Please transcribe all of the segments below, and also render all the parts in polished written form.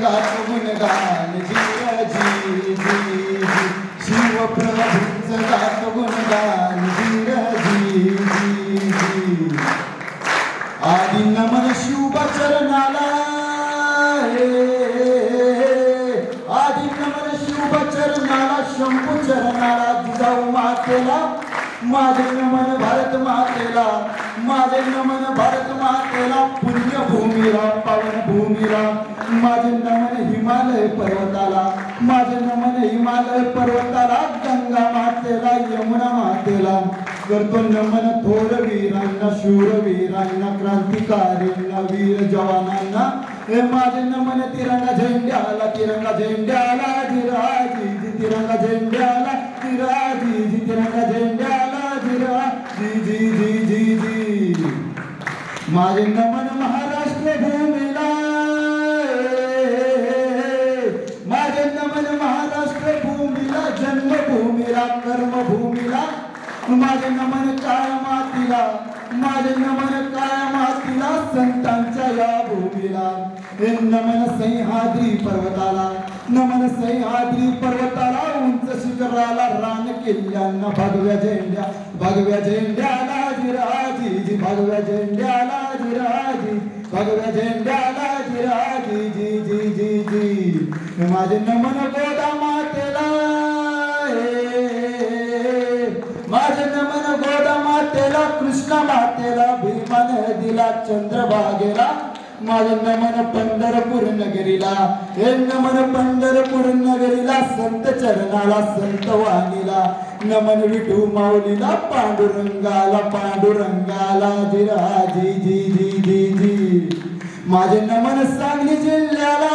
गात गुणगान धीरजी जी शिवप्रभूंचं गात गुणगान धीरजी जी आदि नमन शिवचरणाला आदि नमन शिवचरणाला शंभू चरणाला जिजाऊ मातेला माझे नमन भारत मातेला माझे नमन भारत मातेला पुण्यभूमीला पावन भूमीला माझे नमन हिमालय पर्वताला माझे नमन हिमालय पर्वताला गंगा मातेला यमुना मातेला करतो नमन थोर वीरांना शूरवीरांना क्रांतिकारींना वीर जवानांना हे माझे नमन तिरंगा झेंड्याला जिराजी तिरंगा झेंड्याला जिराजी तिरंगा झेंड्याला जिराजी माझे नमन महाराष्ट्र भूमीला माझे नमन महाराष्ट्र भूमीला जन्मभूमीला कर्मभूमीला माझे नमन काय मातीला माझे नमन काय मातीला संतांच्या या भूमीला हे नमन सह्याद्री पर्वताला नमन सह्याद्री पर्वताला उंच शिखराला रान किल्ल्यांना भगव्या झेंड्याला जिराजी भगव्या झेंड्याला जिराजी भगव्या झेंड्याला जिराजी जी माझे नमन गोदा मातेला माझे नमन गोदा मातेला कृष्णा मातेला भीमा नदीला चंद्रभागेला माझे नमन पंढरपूर नगरीला हे नमन पंढरपूर नगरीला संत चरणाला संत वाणीला नमन विठू माऊलीला पांडुरंगाला जिराजी जी माझे नमन सांगली जिल्ह्याला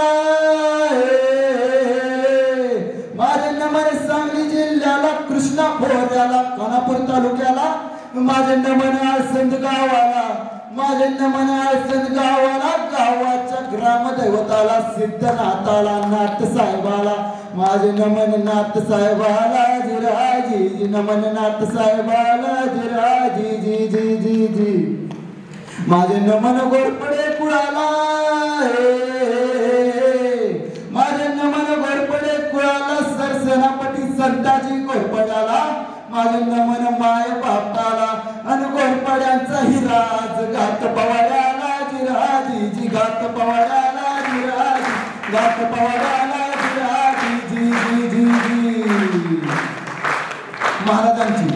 माझे नमन सांगली जिल्ह्याला कृष्णा खोऱ्याला खानापूर तालुक्याला माझे नमन आळसंद गावाला माझे नमन आळसंद गावाला गावाच्या ग्रामदैवताला सिद्धनाथाला नाथ साहेबाला माझे नमन नाथ साहेबाला जिराजी नमन नाथ साहेबाला जिराजी जी माझे नमन गोरपडे कुळाला माझे नमन गोरपडे कुळाला सरसेनापती संताजी गोरपड्याला माझे नमन माय बापाला आणि गोरपड्यांचा हिराज घाट पवाड्याला जिराजी घाट पवाड्याला जिराजी घाट पवाड्याला जिराजी जी महाराजांची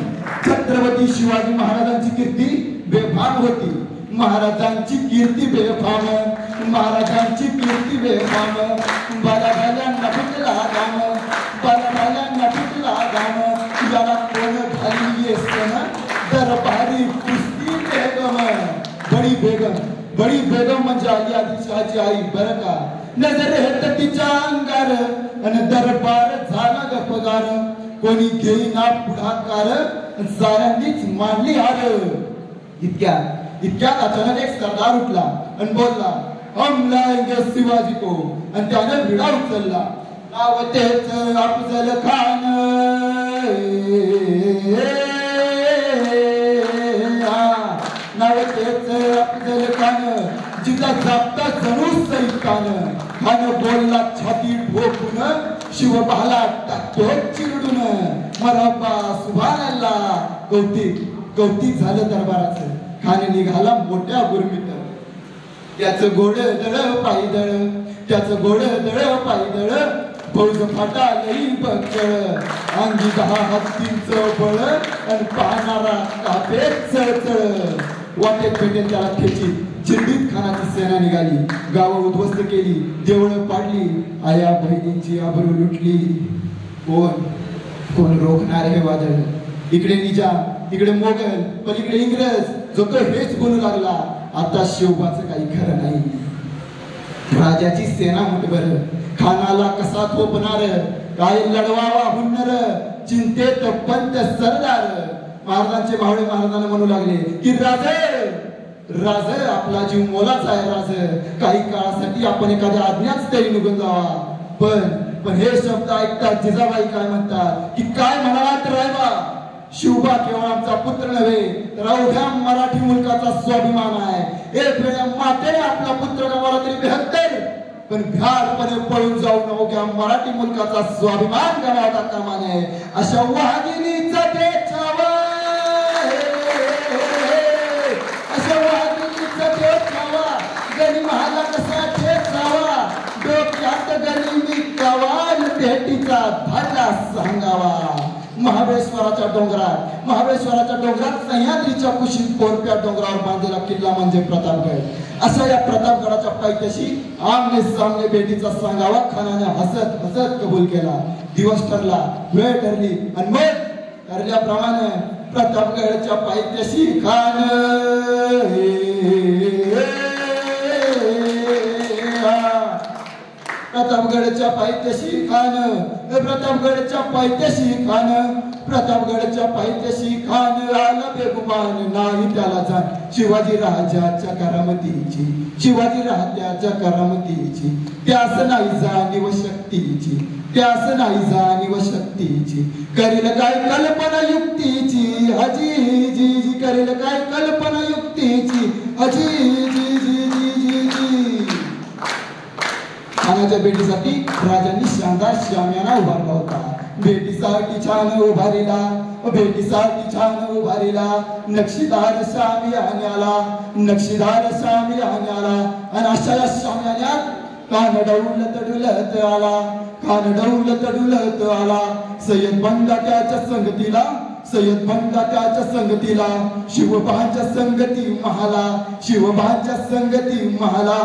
छत्रपती शिवाजी महाराजांची कीर्ती बेफाम होती महाराजांची कीर्ती बेफाम महाराजांची कीर्ती बेफाम बालाभाल्यांना फुटला गाम बालाभाल्यांना फुटला गाम ज्याला कोण घाली येसन दरबारी कुस्ती बेगम बडी बेगम म्हणजे आली आदिशाची आई बरं का नजर हेत तिच्या अंगार आणि दरबार झाला ग पगार कोणी घेईना पुढाकार साऱ्यांनीच मांडली हार इतक्यात अचानक एक सरदार उठला आणि बोलला हम लाएंगे शिवाजी को आणि त्याने विडा उचलला नाव तेच अफजल खान नाव तेच अफजल खान जिचा जापता जणू सैतान खान बोलला छाती ठोकून शिवबाला टाकतो चिरडून मरहबा सुभानअल्लाह कौतिक झालं दरबाराचं खान निघाला मोठ्या गुरमीत त्याचं गोड दळ पायदळ त्याचं गोड दळ पायदळ फौज फाटा लई बकळ अंगी 10 हत्तींचं बळ आणि पाहणारा कापे चळचळ वाटेत भेटेल त्याला खेची चिंडीत खानाची सेना निघाली गावं उद्ध्वस्त केली देवळं पाडली आया बहिणींची आबरू लुटली कोण रोखणार हे वादळ इकडे निजाम इकडे मोगल पलीकडे इंग्रज जो तो हेच बोलू लागला आता शिवबाचं काही खरं नाही राजाची सेना मुठभर खानाला कसा थोपणार काय लढवावा हुन्नर चिंतेत पंत सरदार महाराजांचे भावडे महाराजांना म्हणू लागले की राजे आपला जीव मोलाचा आहे राजे काही काळासाठी आपण एखाद्या आज्ञाच तरी निघून जावा पण हे शब्द ऐकतात जिजाबाई काय म्हणतात की काय म्हणालात रायबा शिवबा केवळ आमचा पुत्र नव्हे तर अवघ्या मराठी मुलकाचा स्वाभिमान आहे एक वेळा मातेने आपला पुत्र गमावला तरी 72 पण भ्याडपणे पळून जाऊन अवघ्या मराठी मुलकाचा स्वाभिमान गमावता कामा नये. अशा वाघिणीचा देखावा, अशा वाघिणीचा देखावा गणी महाला कसा ठेचावा, डोक्यात गणी मिकावा भेटीचा धागा सांगावा. महाबळेश्वराच्या डोंगरात सह्याद्रीच्या कुशीत पोरप्या डोंगरावर बांधलेला किल्ला म्हणजे प्रतापगड. अशा या प्रतापगडाच्या पायथ्याशी आमने सामने भेटीचा सांगावा खानाने हसत हसत कबूल केला. दिवस ठरला, वेळ ठरली आणि मग ठरल्याप्रमाणे प्रतापगडच्या पायथ्याशी खान प्रतापगडच्या पायथ्याशी खान आला बेगुमान नाही त्याला जाण. शिवाजी राजाच्या करामतीची त्यास नाही जाणीव शक्तीची करील काय कल्पना युक्तीची हजी जी जी करील काय कल्पना युक्तीची हजी जी जी जी जी. खानाच्या भेटीसाठी राजांनी शानदार शामियाना उभारला होता. भेटीसाठी छान उभारीला नक्षीदार शामियाना आला. आणि अशा या शामियान्यात कान डौलत डुलत आला. सय्यद बंदा त्याच्या संगतीला शिवबाच्या संगती महाला.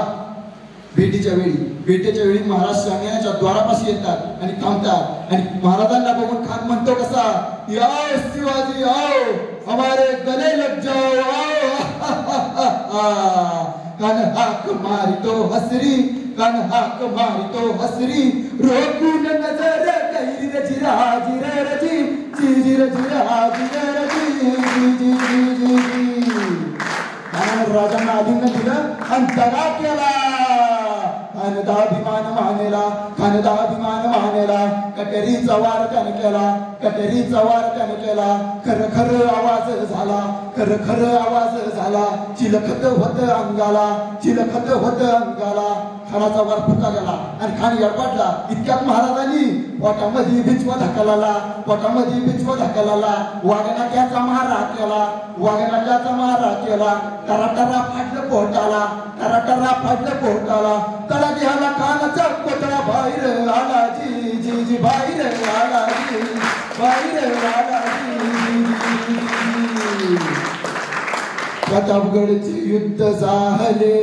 भेटीच्या वेळी महाराज शामियानाच्या द्वारापाशी येतात आणि थांबतात. आणि महाराजांना बघून खान म्हणतो कसा, आओ शिवाजी आओ, हमारे गले लग जाओ आओ. कान हाक मारितो हसरी रोकून नजर कैर जिरा रजी जिर राजांना आधीन दिलं आणि दगा केला. खानदाभिमान मानेला कटेरीचा वार त्याने केला. खर आवाज झाला. चिलखत होत अंगाला. खानाचा वार फुटला गेला आणि खान यडपाटला. इतक्यात महाराजांनी पोटामध्ये बिचवा ढकलला. वाघनाट्याचा मारा केला. टराटरा फाटलं पोटाला. तळा घ्याला खानाचा कोटळा बाहेर आला. जी बाहेर आला. प्रतापगडचे युद्ध झाले.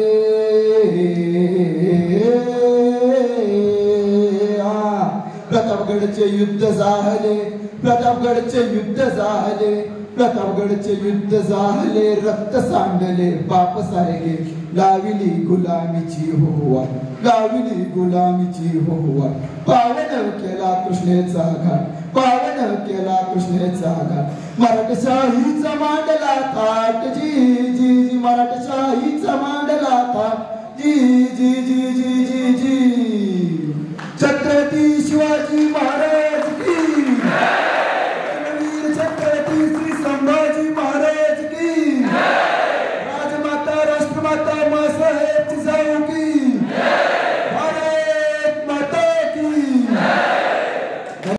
प्रतापगडचे युद्ध झाले. रक्त सांडले बाप सारे लाविली गुलामीची होवा. पावन केला कृष्णेचा घाट. मराठशाहीचा मांडला थाट. जी मराठशाहीचा मांडला थाट. जी छत्रपती शिवाजी महाराज